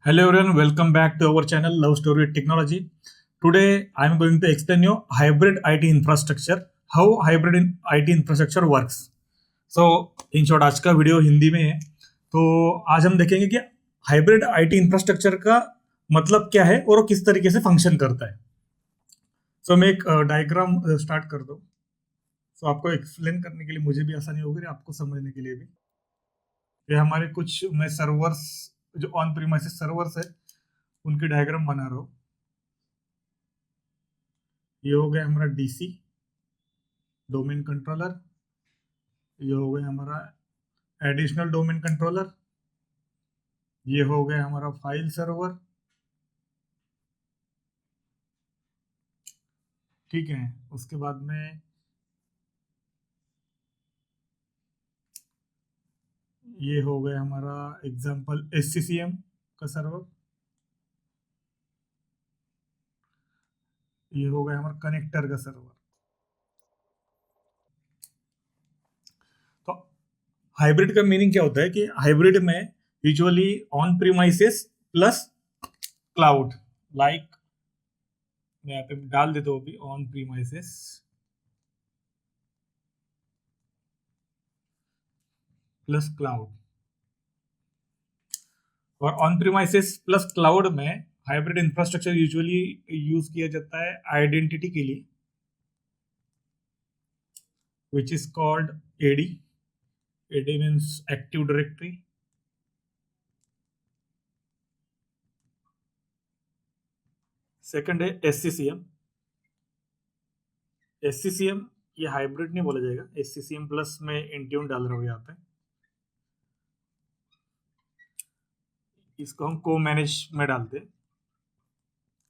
Hello everyone, welcome back to our channel Love Story with Technology. Today I am going to explain you hybrid IT infrastructure, how hybrid IT infrastructure works. So in short आज का video Hindi में है. तो आज हम देखेंगे कि hybrid IT infrastructure का मतलब क्या है और वो किस तरीके से फंक्शन करता है. सो मैं एक डायग्राम स्टार्ट कर दूं. सो आपको एक्सप्लेन करने के लिए मुझे भी आसानी होगी, आपको समझने के लिए भी. ये हमारे कुछ मैं सर्वर्स जो ऑन प्रीमाइसेस सर्वर्स है उनकी डायग्राम बना रहा हूँ. ये हो गया हमारा डीसी डोमेन कंट्रोलर. ये हो गया हमारा एडिशनल डोमेन कंट्रोलर. ये हो गया हमारा फाइल सर्वर. ठीक है, उसके बाद में ये हो गया हमारा एग्जांपल SCCM का सर्वर. ये हो गया हमारा कनेक्टर का सर्वर. तो हाइब्रिड का मीनिंग क्या होता है कि हाइब्रिड में usually on premises plus cloud, like मैं यहाँ पे डाल देता हूँ अभी ऑन प्रीमाइसेस प्लस क्लाउड. और ऑन प्रीमाइसेस प्लस क्लाउड में हाइब्रिड इंफ्रास्ट्रक्चर यूजुअली यूज किया जाता है आइडेंटिटी के लिए, which is called AD. AD means Active Directory. Second है SCCM. SCCM ये हाइब्रिड नहीं बोला जाएगा. SCCM प्लस में इंट्यून डाल रहा हूँ यहाँ पे. इसको हम को मैनेज में डालते हैं,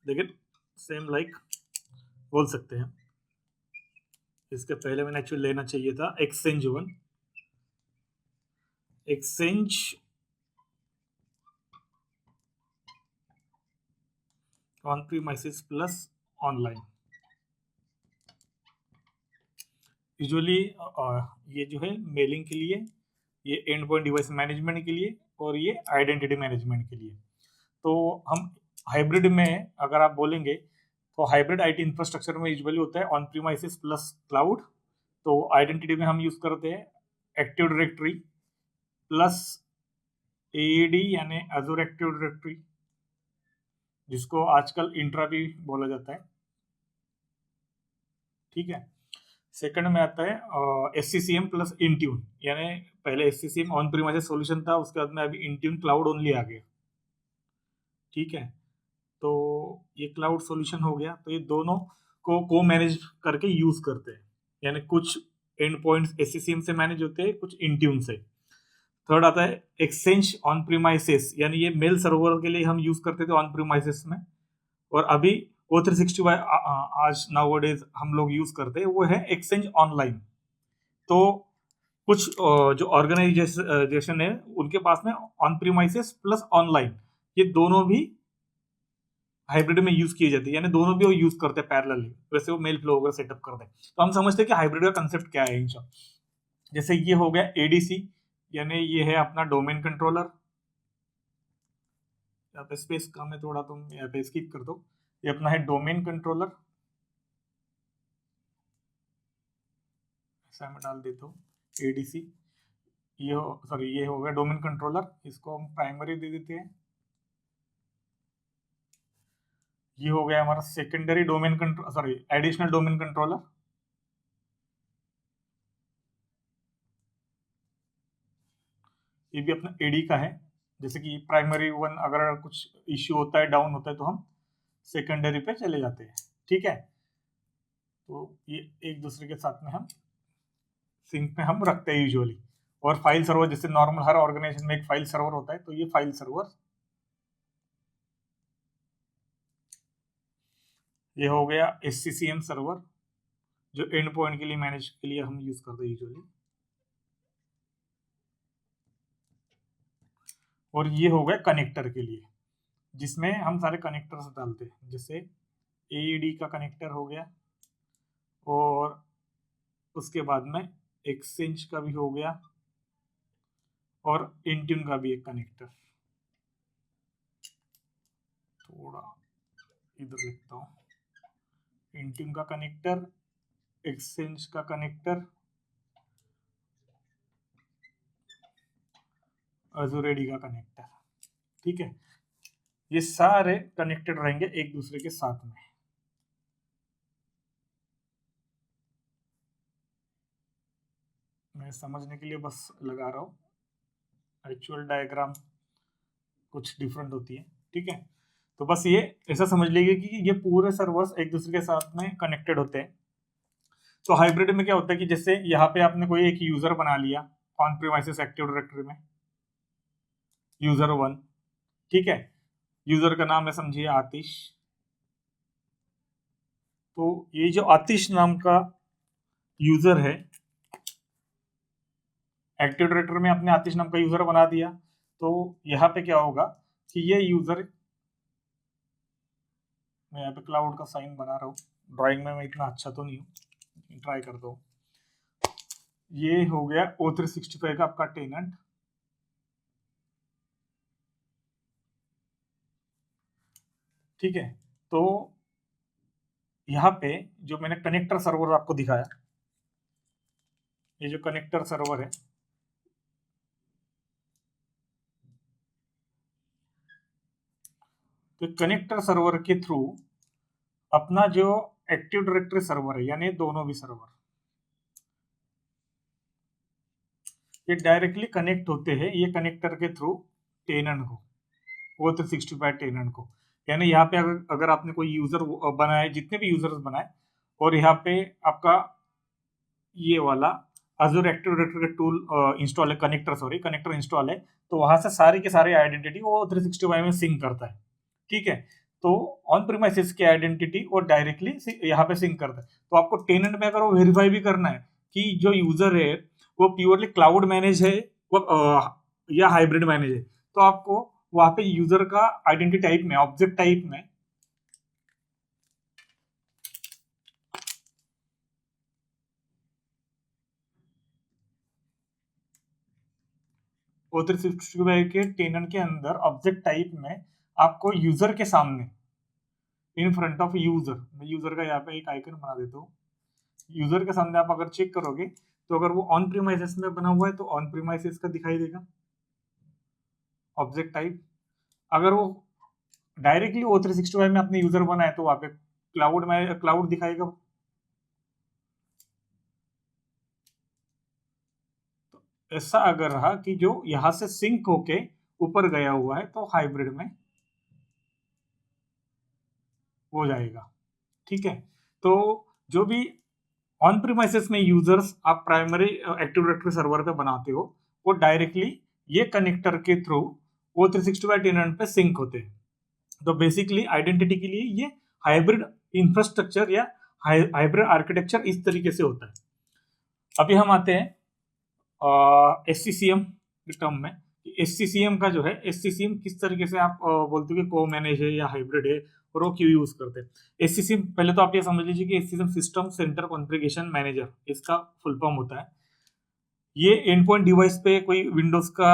लेकिन सेम लाइक बोल सकते हैं. इसके पहले मैंने एक्चुअली लेना चाहिए था exchange one. Exchange on premises plus online. Usually ये जो है मेलिंग के लिए, ये एंड पॉइंट डिवाइस मैनेजमेंट के लिए और ये आइडेंटिटी मैनेजमेंट के लिए. तो हम हाइब्रिड में अगर आप बोलेंगे तो हाइब्रिड आईटी इंफ्रास्ट्रक्चर में यूजुअली होता है ऑन प्रीमाइसेस प्लस क्लाउड. तो आइडेंटिटी में हम यूज करते हैं एक्टिव डायरेक्टरी प्लस AAD यानी एजूर एक्टिव डायरेक्टरी, जिसको आजकल इंट्रा भी बोला जाता है. ठीक है. सेकंड में आता है SCCM प्लस इंट्यून, यानी पहले SCCM ऑन प्रीमाइसेस सॉल्यूशन था, उसके बाद में अभी इंट्यून क्लाउड ओनली आ गया. ठीक है. तो ये क्लाउड सॉल्यूशन हो गया. तो ये दोनों को मैनेज करके यूज करते हैं, यानी कुछ एंड पॉइंट्स SCCM से मैनेज होते हैं, कुछ इंट्यून से. थर्ड आता है एक्सचेंज ऑन प्रीमाइसेस, यानी ये मेल सर्वर के लिए हम यूज करते थे ऑन प्रीमाइसेस में, और अभी O365 आज नाउअडेज हम लोग यूज करते हैं वो है एक्सचेंज ऑनलाइन. तो कुछ जो ऑर्गेनाइजेशन है उनके पास में ऑन प्रीमाइसेस प्लस ऑनलाइन ये दोनों भी हाइब्रिड में यूज किए जाते हैं, यानी दोनों भी वो यूज करते हैं पैरेलली. वैसे वो मेल फ्लो वगैरह सेटअप करते हैं. तो हम समझते हैं कि हाइब्रिड का कंसेप्ट क्या है. इन सब जैसे ये हो गया ADC, यानी ये है अपना डोमेन कंट्रोलर. यहाँ पे स्पेस कम है थोड़ा, तुम यहाँ पे स्किप कर दो. ये अपना है डोमेन कंट्रोलर, ऐसा मैं डाल देता हूँ ADC. ये सॉरी ये हो गया डोमेन कंट्रोलर, इसको हम प्राइमरी दे देते हैं. ये हो गया हमारा secondary domain control, sorry additional domain controller. ये भी अपना AD का है. जैसे कि प्राइमरी वन अगर कुछ इश्यू होता है, डाउन होता है, तो हम सेकेंडरी पे चले जाते हैं. ठीक है. तो ये एक दूसरे के साथ में हम सिंक में हम रखते हैं यूजुअली. और फाइल सर्वर, जैसे नॉर्मल हर ऑर्गेनाइजेशन में एक फाइल सर्वर होता है, तो ये फाइल सर्वर. ये हो गया SCCM सर्वर, जो एंड पॉइंट के लिए मैनेज के लिए हम यूज करते हैं यूजुअली. और ये हो गया कनेक्टर के लिए, जिसमें हम सारे कनेक्टर्स डालते हैं. जैसे AED का कनेक्टर हो गया, और उसके बाद में एक्सचेंज का भी हो गया, और इंट्यून का भी एक कनेक्टर. थोड़ा इधर लिखता हूँ, इंट्यून का कनेक्टर, एक्सचेंज का कनेक्टर, अजूर एडी का कनेक्टर। ठीक है, ये सारे कनेक्टेड रहेंगे एक दूसरे के साथ में। मैं समझने के लिए बस लगा रहा हूँ, एक्चुअल डायग्राम कुछ डिफरेंट होती है। ठीक है, तो बस ये ऐसा समझ लीजिए कि ये पूरे सर्वर्स एक दूसरे के साथ में कनेक्टेड होते हैं। तो हाइब्रिड में क्या होता है कि जैसे यहाँ पे आपने कोई एक यूजर बना लिया ऑन प्रीमाइसेस एक्टिव डायरेक्टरी में, यूजर 1। ठीक है, यूजर का नाम है समझिए आतिश। तो ये जो आतिश नाम का यूजर है, एक्टिव डायरेक्टरी में आपने आतिश नाम का यूजर बना दिया। तो यहाँ पे क्या होगा कि ये यूजर, मैं यहाँ पे क्लाउड का साइन बना रहा हूँ, ड्राइंग में मैं इतना अच्छा तो नहीं हूँ, ट्राई करता हूँ। ये हो गया O365 का आपका टेनेंट। ठीक है, तो यहाँ पे जो मैंने कनेक्टर सर्वर आपको दिखाया, ये जो कनेक्टर सर्वर है, तो कनेक्टर सर्वर के थ्रू अपना जो एक्टिव डायरेक्टरी सर्वर है, यानी दोनों भी सर्वर ये डायरेक्टली कनेक्ट होते हैं, ये कनेक्टर के थ्रू टेनेंट को, O365 टेनेंट को। यानी यहाँ पे अगर आपने कोई यूजर बनाए, जितने भी यूजर्स बनाए, और यहाँ पे आपका ये वाला अजूर एक्टिव डायरेक्टरी का टूल इंस्टॉल है, कनेक्टर इंस्टॉल है, तो वहां से सारी के सारे आइडेंटिटी वो 365 में सिंक करता है। ठीक है, तो ऑन प्रीमाइसेस की आइडेंटिटी वो डायरेक्टली यहाँ पे सिंक करता है। तो आपको टेनेंट में अगर वो वेरीफाई भी करना है कि जो यूजर है वो प्योरली क्लाउड मैनेज है वो या हाइब्रिड मैनेज है, तो आपको वहां पे यूजर का आइडेंटिटी टाइप में, ऑब्जेक्ट टाइप में O365 के टेनेंट के अंदर ऑब्जेक्ट टाइप में आपको यूजर के सामने, इन फ्रंट ऑफ यूजर, मैं यूजर का यहाँ पे एक आइकन बना देता हूँ। यूजर के सामने आप अगर चेक करोगे तो अगर वो ऑन प्रीमाइसेस में बना हुआ है तो ऑन प्रीमाइसेस का दिखाई देगा ऑब्जेक्ट टाइप। अगर वो डायरेक्टली O365 में अपने यूजर बनाए तो वहां पे क्लाउड में क्लाउड दिखाएगा। तो ऐसा अगर रहा कि जो यहां से सिंक होके ऊपर गया हुआ है तो हाइब्रिड में हो जाएगा। ठीक है, तो जो भी ऑन प्रीमाइसेस में यूजर्स आप प्राइमरी एक्टिव डायरेक्टरी सर्वर पे बनाते हो, वो डायरेक्टली ये कनेक्टर के थ्रू O365 टेनेंट पे सिंक होते हैं। तो बेसिकली आइडेंटिटी के लिए ये हाइब्रिड इंफ्रास्ट्रक्चर या हाइब्रिड आर्किटेक्चर इस तरीके से होता है। अभी हम आते हैं SCCM के टर्म में। SCCM का जो है, SCCM किस तरीके से आप बोलते हो कि को मैनेज है या हाइब्रिड है, और वो क्यों यूज करते हैं। SCCM पहले तो आप ये समझ लीजिए कि SCCM system centre configuration manager, इसका फुल फॉर्म होता है। ये एंड पॉइंट डिवाइस पे कोई विंडोज का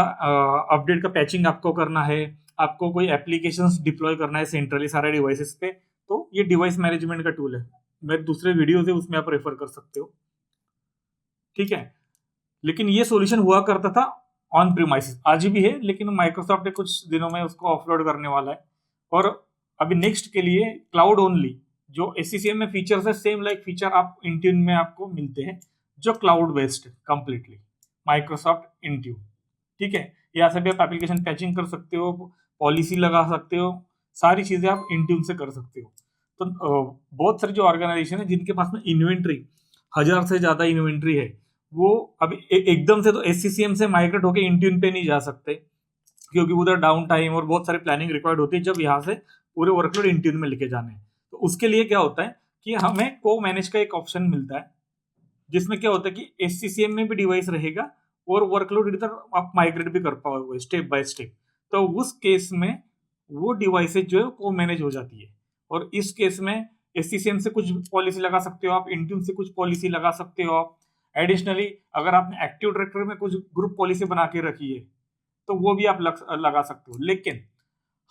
अपडेट का पैचिंग आपको करना है, आपको कोई एप्लीकेशंस डिप्लॉय करना है सेंट्रली सारे डिवाइसेस पे, तो ये डिवाइस मैनेजमेंट का टूल है। मेरे दूसरे वीडियोस है उसमें आप रेफर कर सकते हो। ठीक है, लेकिन ये सॉल्यूशन हुआ करता था ऑन प्रीमाइसेस, आज भी है, लेकिन माइक्रोसॉफ्ट ने कुछ दिनों में उसको ऑफलोड करने वाला है। और अभी नेक्स्ट के लिए क्लाउड ओनली जो SCCM में फीचर्स है, सेम लाइक फीचर आप इंट्यून में आपको मिलते हैं, जो cloud based completely Microsoft Intune. ठीक है, यहाँ से भी आप एप्लीकेशन पैचिंग कर सकते हो, पॉलिसी लगा सकते हो, सारी चीजें आप इंट्यून से कर सकते हो। तो बहुत सारी जो ऑर्गेनाइजेशन है जिनके पास में इन्वेंट्री 1000 से ज्यादा इन्वेंट्री है, वो अभी एकदम से तो SCCM से माइग्रेट होकर इंट्यून पे नहीं जा सकते, क्योंकि उधर डाउन टाइम और बहुत सारी प्लानिंग रिक्वायर्ड होती है जब यहाँ से पूरे वर्कलोड इंट्यून में लेके जाने हैं। तो उसके लिए क्या होता है कि हमें को मैनेज का एक ऑप्शन मिलता है, जिसमें क्या होता है कि SCCM में भी डिवाइस रहेगा और वर्कलोड इधर आप माइग्रेट भी कर पाओगे स्टेप बाय स्टेप। तो उस केस में वो डिवाइसेज जो है को मैनेज हो जाती है, और इस केस में SCCM से कुछ पॉलिसी लगा सकते हो आप, इंट्यून से कुछ पॉलिसी लगा सकते हो आप। एडिशनली अगर आपने एक्टिव डायरेक्टरी में कुछ ग्रुप पॉलिसी बना के रखी है तो वो भी आप लगा सकते हो। लेकिन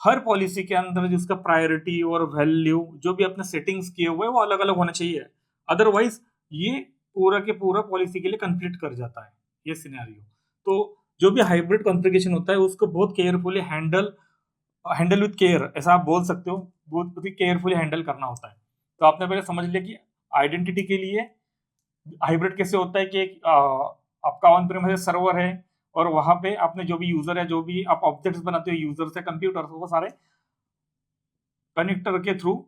हर पॉलिसी के अंदर जिसका प्रायोरिटी और वैल्यू जो भी अपने सेटिंग्स किए हुए हैं वो अलग अलग होना चाहिए, अदरवाइज ये पूरा के पूरा पॉलिसी के लिए कंफ्लिक्ट कर जाता है ये सिनेरियो। तो जो भी हाइब्रिड कॉन्फ़िगरेशन होता है उसको बहुत केयरफुली हैंडल विथ केयर, ऐसा आप बोल सकते हो, बहुत ही केयरफुली हैंडल करना होता है। तो आपने पहले समझ लिया कि आइडेंटिटी के लिए हाइब्रिड कैसे होता है कि एक आपका ऑन प्रेमिस सर्वर है और वहां पे आपने जो भी यूजर है, जो भी आप ऑब्जेक्ट्स बनाते हो यूजर से कंप्यूटर, वो सारे कनेक्टर के थ्रू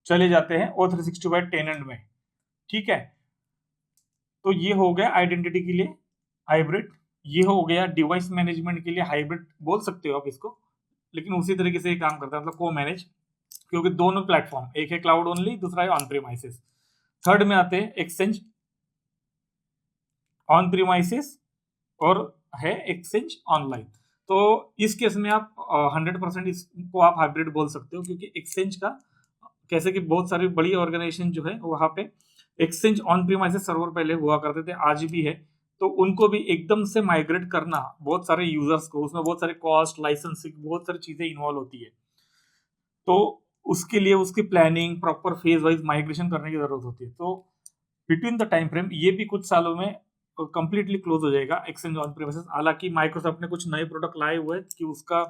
चले जाते हैं O365 टेनेंट में। ठीक है, तो ये हो गया आइडेंटिटी के लिए हाइब्रिड। ये हो गया डिवाइस मैनेजमेंट के लिए हाइब्रिड बोल सकते हो आप इसको, लेकिन उसी तरीके से ये काम करता है, मतलब को मैनेज, क्योंकि दोनों प्लेटफॉर्म, एक है क्लाउड ओनली, दूसरा है ऑन प्रीमाइसेस। थर्ड में आते हैं एक्सचेंज ऑन प्रीमाइसेस और है एक्सचेंज ऑनलाइन। तो इस केस में आप 100% इसको आप हाइब्रिड बोल सकते हो, क्योंकि एक्सचेंज का कैसे कि बहुत सारी बड़ी ऑर्गेनाइजेशन जो है वहां पे एक्सचेंज ऑन प्रीमाइसेस सर्वर पहले हुआ करते थे, आज भी है, तो उनको भी एकदम से माइग्रेट करना बहुत सारे यूजर्स को, उसमें बहुत सारे कॉस्ट, लाइसेंसिंग, बहुत सारी चीजें इन्वॉल्व होती है। तो उसके लिए उसकी planning, proper phase wise migration करने की जरूरत होती है। तो बिटवीन द टाइम फ्रेम ये भी कुछ सालों में कंप्लीटली क्लोज हो जाएगा एक्सचेंज ऑन प्रीमाइसेस। हालांकि माइक्रोसॉफ्ट ने कुछ नए प्रोडक्ट लाए हुए हैं कि उसका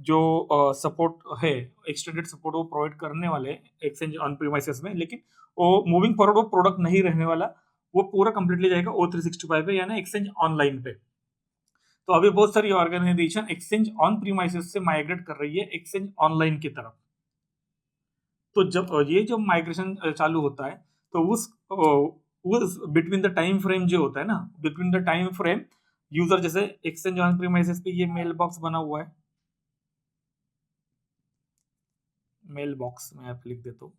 जो सपोर्ट है, एक्सटेंडेड सपोर्ट, वो प्रोवाइड करने वाले एक्सचेंज ऑन प्रीमाइसेस में, लेकिन वो मूविंग फॉरवर्ड वो प्रोडक्ट नहीं रहने वाला, वो पूरा कंप्लीटली जाएगा O365 पे, यानी एक्सचेंज ऑनलाइन पे। तो अभी बहुत सारी ऑर्गेनाइजेशन एक्सचेंज ऑन प्रीमाइसेस से माइग्रेट कर रही है एक्सचेंज ऑनलाइन की तरफ। तो जब ये जो माइग्रेशन चालू होता है, तो उस बिटवीन द टाइम फ्रेम जो होता है ना, between the time frame user, जैसे एक्सचेंज ऑन प्रीमाइसेस पे ये मेल बॉक्स बना हुआ है, मेल बॉक्स में आप लिख देता हूँ।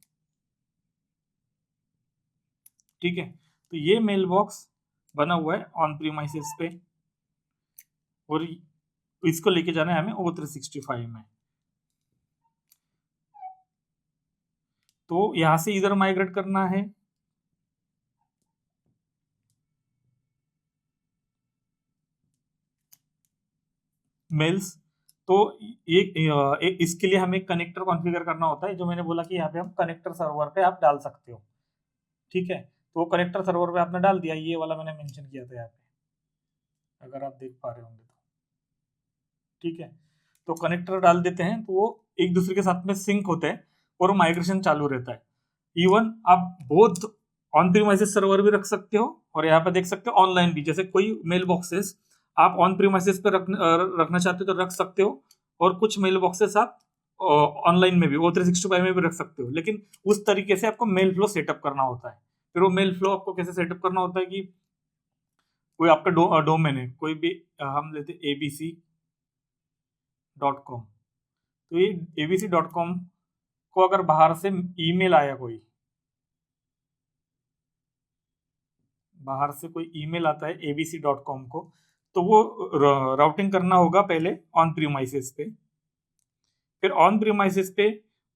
ठीक है, तो ये मेल बॉक्स बना हुआ है ऑन प्रीमाइसेस पे और इसको लेके जाना है हमें O365 में। तो यहां से इधर माइग्रेट करना है, मेल्स। तो इसके लिए हमें कनेक्टर कॉन्फ़िगर करना होता है, जो मैंने बोला कि यहाँ पे हम कनेक्टर सर्वर पे आप डाल सकते हो। ठीक है, तो कनेक्टर सर्वर पे आपने डाल दिया, ये वाला मैंने मेंशन किया था यहाँ पे, अगर आप देख पा रहे होंगे तो। ठीक है, तो कनेक्टर डाल देते हैं तो वो एक दूसरे के साथ में सिंक होते हैं और माइग्रेशन चालू रहता है। इवन आप बोथ ऑन प्रीमाइसेस सर्वर भी रख सकते हो और यहाँ पे देख सकते हो ऑनलाइन भी, जैसे कोई मेल बॉक्सेस आप ऑन प्रीमाइसेस पे रखना चाहते हो तो रख सकते हो, और कुछ मेल बॉक्सेस आप ऑनलाइन में भी O365 में भी रख सकते हो, लेकिन उस तरीके से आपको मेल फ्लो सेटअप करना होता है। फिर वो मेल फ्लो आपको कैसे सेटअप करना होता है कि कोई आपका डोमेन है, कोई भी हम लेते abc.com, तो ये abc.com को अगर बाहर से ईमेल आया, कोई बाहर से कोई ईमेल आता है abc.com को, तो वो राउटिंग करना होगा पहले ऑन प्रीमाइसेस पे, फिर ऑन प्रीमाइसेस पे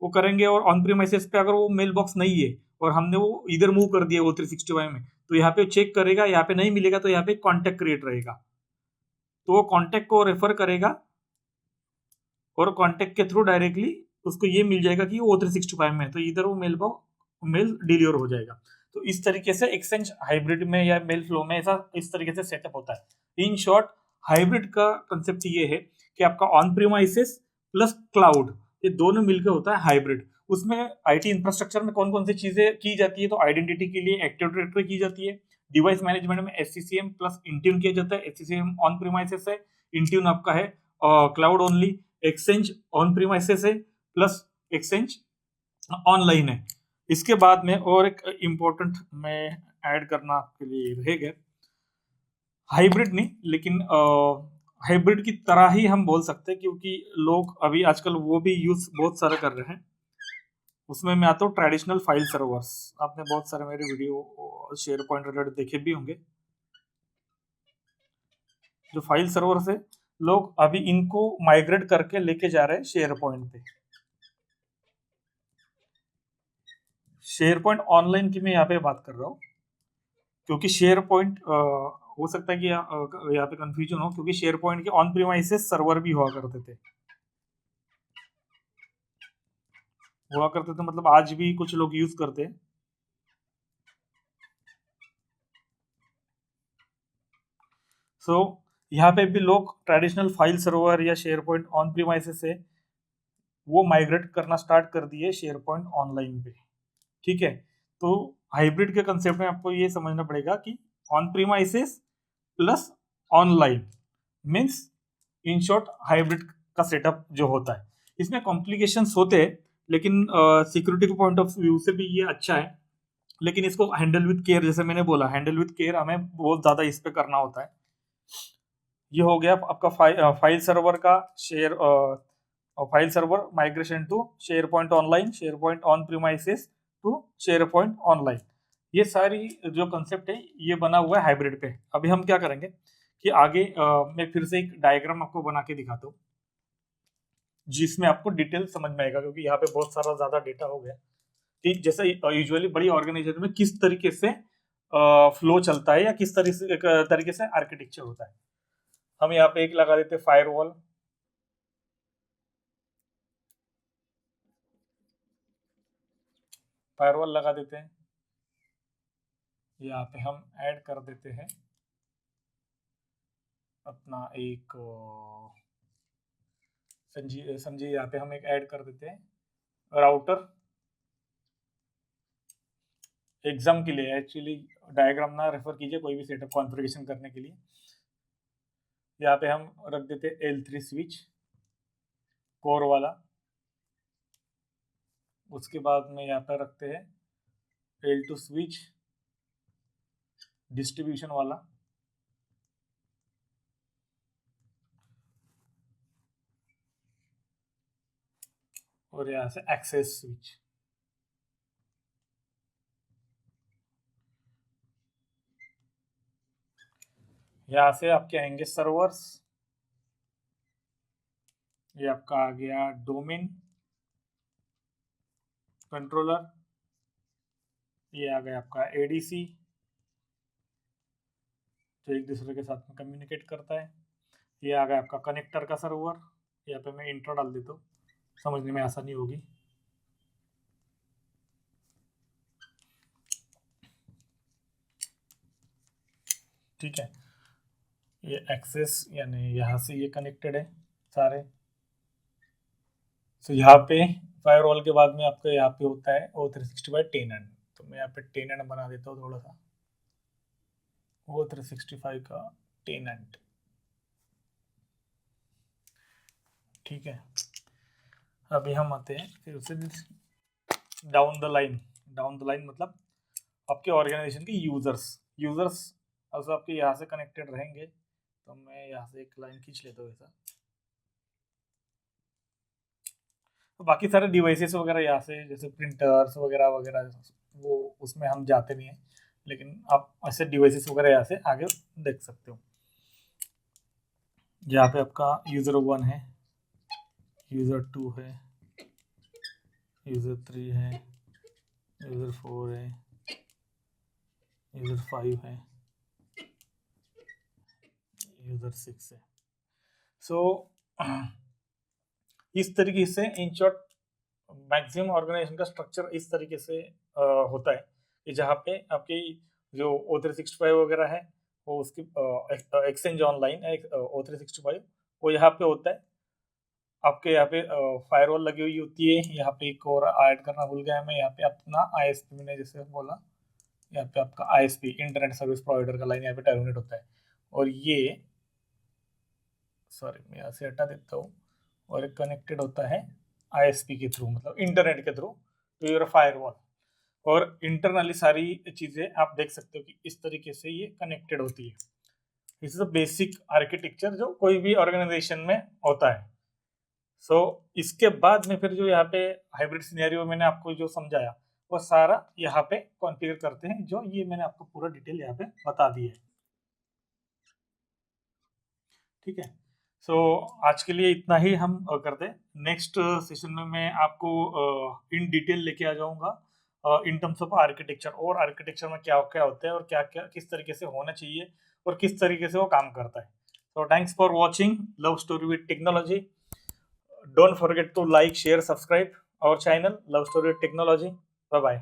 वो करेंगे, और ऑन प्रीमाइसेस पे अगर वो मेल बॉक्स नहीं है और हमने वो इधर मूव कर दिया O365 में, तो यहाँ पे चेक करेगा, यहाँ पे नहीं मिलेगा तो यहाँ पे कॉन्टेक्ट क्रिएट रहेगा, तो वो कॉन्टेक्ट को रेफर करेगा और कॉन्टेक्ट के थ्रू डायरेक्टली उसको ये मिल जाएगा कि वो O365 में है, तो इधर वो मेल डिलीवर हो जाएगा। तो इस तरीके से एक्सचेंज हाइब्रिड में या मेल फ्लो में ऐसा इस तरीके से सेटअप होता है। इन शॉर्ट, हाइब्रिड का कंसेप्ट ये है कि आपका ऑन प्रीमाइसेस प्लस क्लाउड, ये दोनों मिलकर होता है हाइब्रिड। उसमें आईटी इंफ्रास्ट्रक्चर में कौन कौन सी चीजें की जाती है, तो आइडेंटिटी के लिए एक्टिव डायरेक्टरी की जाती है, डिवाइस मैनेजमेंट में SCCM प्लस इंट्यून किया जाता है। SCCM ऑन प्रीमाइसेस है, इंट्यून आपका है cloud only, exchange on premises है प्लस एक्सचेंज ऑनलाइन है। इसके बाद में और एक इम्पोर्टेंट मैं ऐड करना आपके लिए रहेगा, हाइब्रिड नहीं, लेकिन हाइब्रिड की तरह ही हम बोल सकते हैं, क्योंकि लोग अभी आजकल वो भी यूज बहुत सारा कर रहे हैं। उसमें मैं आता हूँ ट्रेडिशनल फाइल सर्वर्स। आपने बहुत सारे मेरे वीडियो शेयर पॉइंट रिलेटेड देखे भी होंगे। जो फाइल सर्वर्स है, लोग अभी इनको माइग्रेट करके लेके जा रहे हैं शेयर पॉइंट पे। शेयर पॉइंट ऑनलाइन की मैं यहाँ पे बात कर रहा हूँ, क्योंकि शेयर पॉइंट हो सकता है कि यहाँ पे कंफ्यूजन हो, क्योंकि शेयर पॉइंट के ऑन प्रीमाइसेस सर्वर भी हुआ करते थे। हुआ करते थे, मतलब आज भी कुछ लोग यूज करते हैं। सो यहाँ पे भी लोग ट्रेडिशनल फाइल सर्वर या शेयर पॉइंट ऑन प्रीमाइसेस से वो माइग्रेट करना स्टार्ट कर दिए शेयर पॉइंट ऑनलाइन पे। ठीक है, तो हाइब्रिड के कंसेप्ट में आपको ये समझना पड़ेगा कि on premises plus online means in short hybrid का सेटअप जो होता है, इसमें कॉम्प्लिकेशंस होते हैं, लेकिन सिक्योरिटी के पॉइंट ऑफ व्यू से भी ये अच्छा है। लेकिन इसको हैंडल विद केयर, जैसे मैंने बोला, हैंडल विद केयर हमें बहुत ज्यादा इस पे करना होता है। ये हो गया आपका फाइल सर्वर का share, file server migration to SharePoint online, SharePoint on premises to SharePoint online. ये सारी जो कंसेप्ट है ये बना हुआ है हाइब्रिड पे। अभी हम क्या करेंगे कि आगे मैं फिर से एक डायग्राम आपको बना के दिखाता हूँ जिसमें आपको डिटेल समझ में आएगा, क्योंकि यहाँ पे बहुत सारा ज्यादा डेटा हो गया कि जैसे यूजुअली बड़ी ऑर्गेनाइजेशन में किस तरीके से फ्लो चलता है या किस तरीके से आर्किटेक्चर होता है। हम यहाँ पे एक लगा देते हैं फायरवॉल, फायरवॉल लगा देते हैं। यहाँ पे हम ऐड कर देते हैं अपना एक समझिए यहाँ पे हम एक ऐड कर देते हैं राउटर। एग्जाम के लिए एक्चुअली डायग्राम ना रेफर कीजिए कोई भी सेटअप कॉन्फ़िगरेशन करने के लिए। यहाँ पे हम रख देते हैं L3 स्विच कोर वाला। उसके बाद में यहाँ पे रखते हैं L2 स्विच डिस्ट्रीब्यूशन वाला। और यहाँ से एक्सेस स्विच। यहाँ से आपके आएंगे सर्वर्स। ये आपका आ गया डोमेन कंट्रोलर। ये आ गया आपका एडीसी जो एक दूसरे के साथ में कम्युनिकेट करता है। ये आ गया आपका कनेक्टर का सर्वर। यहाँ पे मैं इंट्रो डाल देता हूँ, समझने में आसानी होगी। ठीक है, ये एक्सेस यानी यहाँ से ये कनेक्टेड है सारे। तो यहाँ पे फायरवॉल के बाद में आपका यहाँ पे होता है O365 टेनेंट। तो मैं यहाँ पे टेनेंट बना देता हूँ थोड़ा सा, O365 का टेनेंट। ठीक है, अभी हम आते हैं फिर उसे down the line. Down the line मतलब आपके ऑर्गेनाइजेशन के यूजर्स also आपके यहाँ से कनेक्टेड रहेंगे। तो मैं यहाँ से एक लाइन खींच लेता हूँ ऐसा। तो बाकी सारे डिवाइसेस वगैरह यहाँ से जैसे प्रिंटर्स वगैरह वगैरह वो उसमें हम जाते नहीं हैं, लेकिन आप ऐसे डिवाइसेस वगैरह यहाँ से आगे देख सकते हो। यहाँ पे आपका यूज़र 1 है, यूज़र 2 है, यूज़र 3 है, यूज़र 4 है, यूज़र 5 है, यूज़र 6 है। सो इस तरीके से इन शॉर्ट मैक्सिमम ऑर्गेनाइजेशन का स्ट्रक्चर इस तरीके से होता है कि जहाँ पे आपकी जो O365 वगैरह है वो उसकी एक्सचेंज ऑनलाइन है, O365 वो यहाँ पे होता है। आपके यहाँ पे फायरवॉल लगी हुई होती है। यहाँ पे एक और ऐड करना भूल गया मैं, यहाँ पे अपना ISP मैंने जैसे बोला, यहाँ पे आपका ISP इंटरनेट सर्विस प्रोवाइडर का लाइन यहाँ पे टर्मिनेट होता है। और ये सॉरी मैं यहाँ से हटा देता हूँ। और कनेक्टेड होता है ISP के थ्रू, मतलब इंटरनेट के थ्रू टू योर फायरवॉल। और इंटरनली सारी चीजें आप देख सकते हो कि इस तरीके से ये कनेक्टेड होती है। This is a basic architecture जो कोई भी ऑर्गेनाइजेशन में होता है। सो इसके बाद में फिर जो यहाँ पे हाइब्रिड सिनेरियो मैंने आपको जो समझाया वो सारा यहाँ पे कॉन्फ़िगर करते हैं, जो ये मैंने आपको पूरा डिटेल यहाँ पे बता दी है। ठीक है, सो आज के लिए इतना ही हम करते हैं। नेक्स्ट सेशन में मैं आपको इन डिटेल लेके आ जाऊंगा इन टर्म्स ऑफ आर्किटेक्चर, और आर्किटेक्चर में क्या क्या होता है और क्या क्या किस तरीके से होना चाहिए और किस तरीके से वो काम करता है। So thanks for watching Love Story with Technology. Don't forget to like, share, subscribe. our channel Love Story Technology. Bye bye.